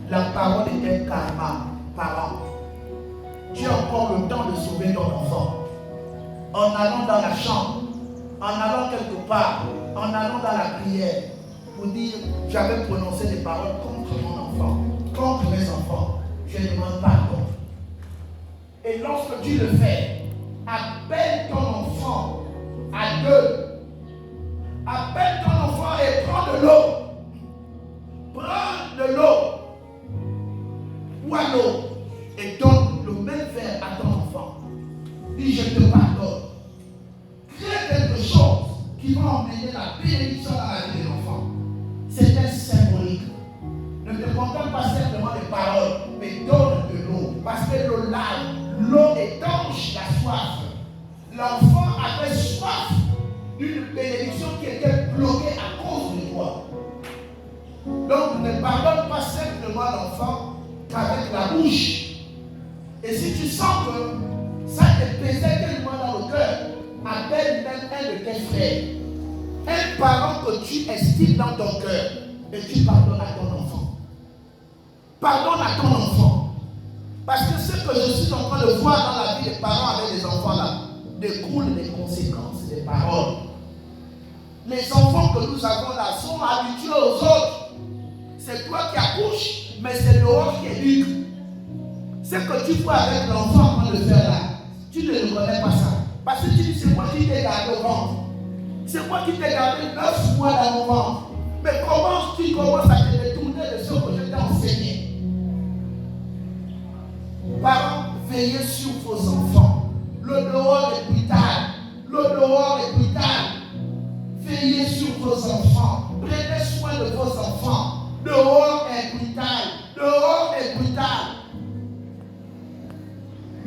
La parole est un karma. Parent, tu as encore le temps de sauver ton enfant. En allant dans la chambre, en allant quelque part, en allant dans la prière, pour dire, j'avais prononcé des paroles contre mon enfant, contre mes enfants. Je demande pardon. Et lorsque tu le fais, appelle ton enfant à deux. Appelle ton enfant et prends de l'eau. Prends de l'eau. Bois l'eau. Et donne le même verre à ton enfant. Dis, je te pardonne. Crée quelque chose qui va emmener la bénédiction dans la vie de l'enfant. C'est un symbolique. Ne te contente pas simplement des paroles, mais donne de l'eau. Parce que l'eau lave. L'eau étanche la soif. L'enfant avait soif d'une bénédiction qui était bloquée à cause de toi. Donc ne pardonne pas simplement l'enfant qu'avec la bouche. Et si tu sens que ça te pesait tellement dans le cœur, appelle même un de tes frères. Un parent que tu estimes dans ton cœur et tu pardonnes à ton enfant. Pardonne à ton enfant. Parce que ce que je suis en train de voir dans la vie des parents avec les enfants là, découle des conséquences des paroles. Les enfants que nous avons là sont habitués aux autres. C'est toi qui accouches, mais c'est dehors qui éduque. Ce que tu vois avec l'enfant en train de faire là, tu ne reconnais pas ça. Parce que tu dis, c'est moi qui t'ai gardé au ventre. C'est moi qui t'ai gardé 9 mois dans mon ventre. Mais comment tu commences à te détourner de ce que je t'ai enseigné? Parents, veillez sur vos enfants. Le dehors est brutal. Le dehors est brutal. Veillez sur vos enfants. Prenez soin de vos enfants. Dehors est brutal. Dehors est brutal.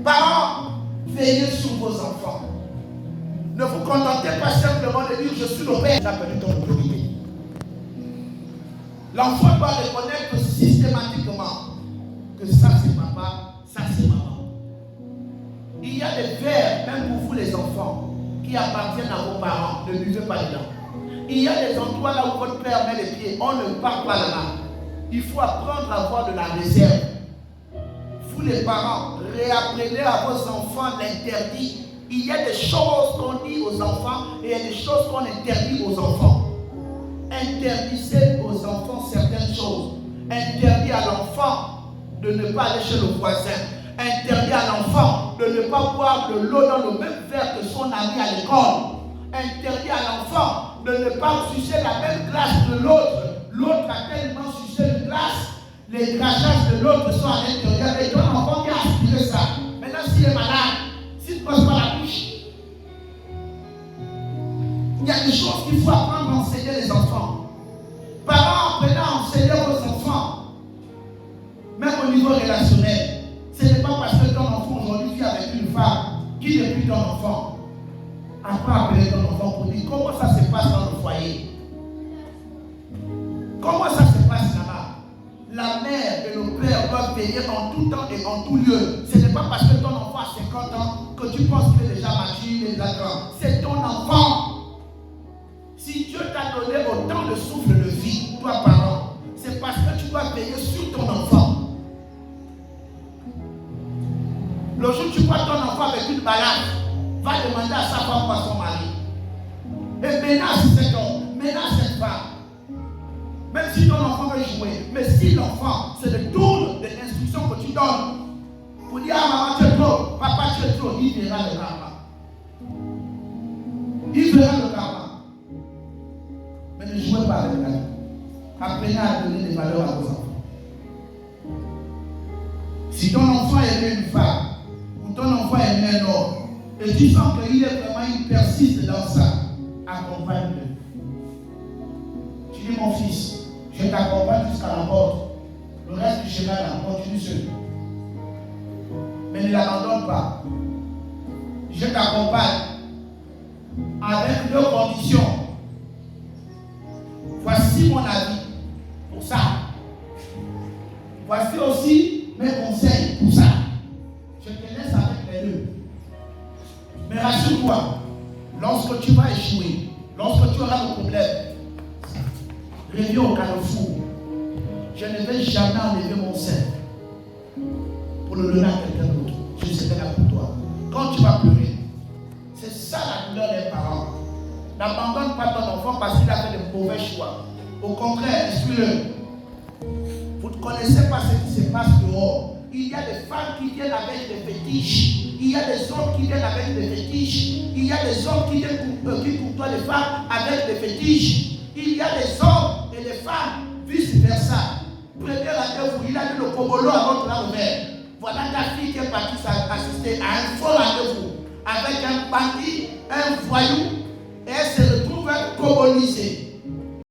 Parents, veillez sur vos enfants. Ne vous contentez pas simplement de dire je suis le père. Tu as perdu ton autorité. L'enfant doit reconnaître systématiquement que ça c'est papa, ça c'est maman. Il y a des verres, même pour vous les enfants, qui appartiennent à vos parents. Ne buvez pas dedans. Il y a des endroits là où votre père met les pieds. On ne part pas là-bas. Il faut apprendre à avoir de la réserve. Vous les parents, réapprenez à vos enfants l'interdit. Il y a des choses qu'on dit aux enfants et il y a des choses qu'on interdit aux enfants. Interdisez aux enfants certaines choses. Interdit à l'enfant de ne pas aller chez le voisin. Interdit à l'enfant de ne pas boire de l'eau dans le même verre que son ami à l'école. Interdit à l'enfant de ne pas sucer la même glace de l'autre. L'autre a tellement sucé une glace, les crachages de l'autre sont à l'intérieur. Et ton enfant qui a aspiré ça. Maintenant, s'il est malade, s'il ne passe pas la bouche, il y a des choses qu'il faut apprendre à enseigner les enfants. Parents, apprenez à enseigner vos enfants, même au niveau relationnel. Ce n'est pas parce que ton enfant aujourd'hui vit avec une femme qui n'est plus ton enfant. Apprends à appeler ton enfant pour dire comment ça se passe dans le foyer. Comment ça se passe là-bas? La mère et le père doivent veiller en tout temps et en tout lieu. Ce n'est pas parce que ton enfant a 50 ans que tu penses qu'il est déjà mature et déjà grand. C'est ton enfant. Si Dieu t'a donné autant de souffle de vie, toi parent, c'est parce que tu dois veiller sur ton enfant. Le jour où tu vois ton enfant avec une balade, va demander à sa femme ou à son mari. Et menace cet homme, menace cette femme. Même si ton enfant veut jouer, mais si l'enfant se détourne des instructions que tu donnes, pour dire ah maman tu es trop, papa tu es trop, il verra le karma. Il verra le karma. Mais ne jouez pas avec la vie. Apprenez à donner des valeurs à vos enfants. Si ton enfant aimait une femme, ou ton enfant aimait un homme, et tu sens qu'il est vraiment, il persiste dans ça, accompagne-le. Tu dis mon fils, je t'accompagne jusqu'à la porte. Le reste du chemin là, continue seul. Mais ne l'abandonne pas. Je t'accompagne avec deux conditions. Voici mon avis pour ça. Voici aussi mes conseils pour ça. Je te laisse avec les deux. Mais rassure-toi, lorsque tu vas échouer, lorsque tu auras le problème, reviens au carrefour. Je ne vais jamais jamais enlevé mon sein pour le donner à quelqu'un d'autre. Je serai là pour toi. Quand tu vas pleurer, c'est ça la douleur des parents. N'abandonne pas ton enfant parce qu'il a fait de mauvais choix. Au contraire, suis-le. Vous ne connaissez pas ce qui se passe dehors. Il y a des femmes qui viennent avec des fétiches. Il y a des hommes qui viennent avec des fétiches. Il y a des hommes qui courtoient les femmes avec des fétiches. Il y a des hommes et des femmes, vice-versa. Prenez rendez-vous. Il a dit le Kobolo à votre grand-mère. Voilà ta fille qui est partie assister à un faux rendez-vous avec un bandit, un voyou, et elle se retrouve cobolisée.